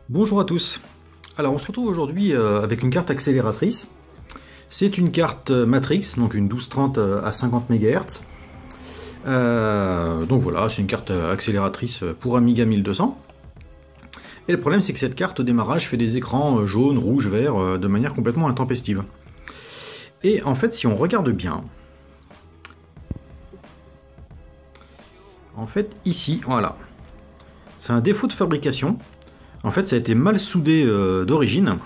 Bonjour à tous. Alors on se retrouve aujourd'hui avec une carte accélératrice. C'est une carte Matrix, donc une 1230 à 50 MHz. Donc voilà, c'est une carte accélératrice pour Amiga 1200. Et le problème c'est que cette carte au démarrage fait des écrans jaunes, rouges, verts de manière complètement intempestive. Et en fait si on regarde bien, en fait ici, voilà, c'est un défaut de fabrication. En fait, ça a été mal soudé d'origine.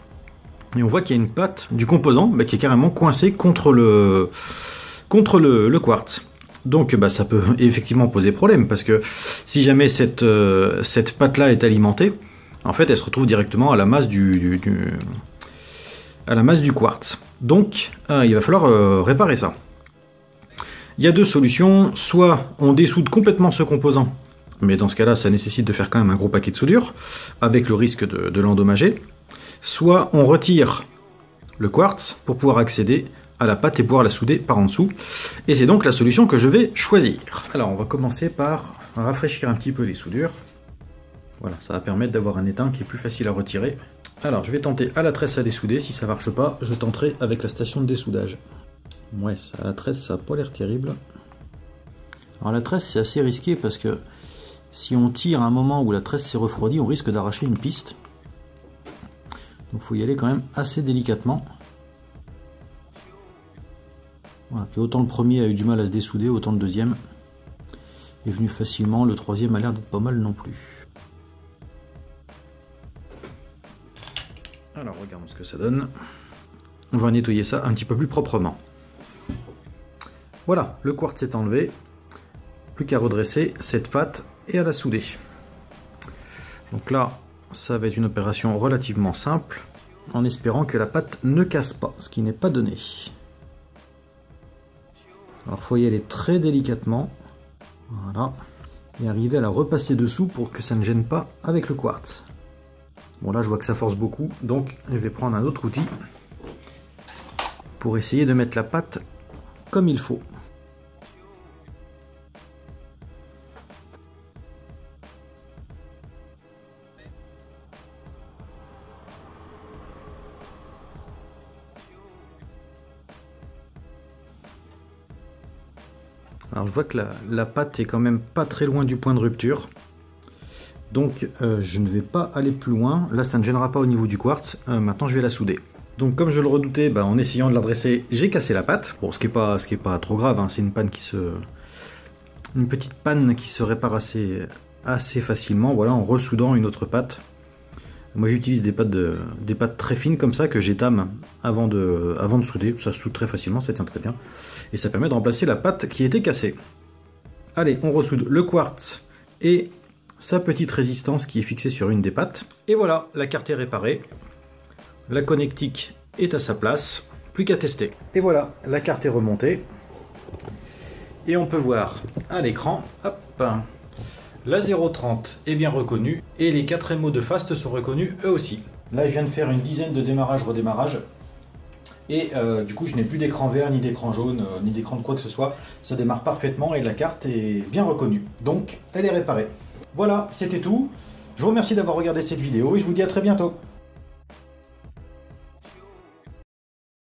Et on voit qu'il y a une patte du composant qui est carrément coincée contre le quartz. Donc ça peut effectivement poser problème, parce que si jamais cette patte-là est alimentée, en fait, elle se retrouve directement à la masse du quartz. Donc, il va falloir réparer ça. Il y a deux solutions. Soit on dessoude complètement ce composant, mais dans ce cas-là, ça nécessite de faire quand même un gros paquet de soudure, avec le risque de l'endommager. Soit on retire le quartz pour pouvoir accéder à la pâte et pouvoir la souder par en dessous. Et c'est donc la solution que je vais choisir. Alors on va commencer par rafraîchir un petit peu les soudures. Voilà, ça va permettre d'avoir un étain qui est plus facile à retirer. Alors je vais tenter à la tresse à dessouder. Si ça marche pas, je tenterai avec la station de dessoudage. Ouais, à la tresse, ça n'a pas l'air terrible. Alors la tresse, c'est assez risqué parce que si on tire à un moment où la tresse s'est refroidie, on risque d'arracher une piste. Donc il faut y aller quand même assez délicatement. Voilà, puis autant le premier a eu du mal à se dessouder, autant le deuxième est venu facilement. Le troisième a l'air d'être pas mal non plus. Alors regardons ce que ça donne. On va nettoyer ça un petit peu plus proprement. Voilà, le quartz est enlevé. Plus qu'à redresser cette pâte et à la souder. Donc là, ça va être une opération relativement simple, en espérant que la pâte ne casse pas, ce qui n'est pas donné. Alors il faut y aller très délicatement, voilà, et arriver à la repasser dessous pour que ça ne gêne pas avec le quartz. Bon là je vois que ça force beaucoup, donc je vais prendre un autre outil pour essayer de mettre la pâte comme il faut. Alors je vois que la pâte est quand même pas très loin du point de rupture. Donc je ne vais pas aller plus loin. Là ça ne gênera pas au niveau du quartz. Maintenant je vais la souder. Donc comme je le redoutais, en essayant de la dresser, j'ai cassé la pâte. Bon, ce qui est pas trop grave, hein. C'est une petite panne qui se répare assez facilement. Voilà, en ressoudant une autre pâte. Moi j'utilise des pâtes très fines comme ça que j'étame avant de souder. Ça se soude très facilement, ça tient très bien. Et ça permet de remplacer la pâte qui était cassée. Allez, on ressoude le quartz et sa petite résistance qui est fixée sur une des pattes. Et voilà, la carte est réparée. La connectique est à sa place. Plus qu'à tester. Et voilà, la carte est remontée. Et on peut voir à l'écran, hop, la 030 est bien reconnue et les 4 MO de fast sont reconnus eux aussi. Là je viens de faire une dizaine de démarrage-redémarrage et du coup je n'ai plus d'écran vert, ni d'écran jaune, ni d'écran de quoi que ce soit. Ça démarre parfaitement et la carte est bien reconnue. Donc elle est réparée. Voilà, c'était tout. Je vous remercie d'avoir regardé cette vidéo et je vous dis à très bientôt.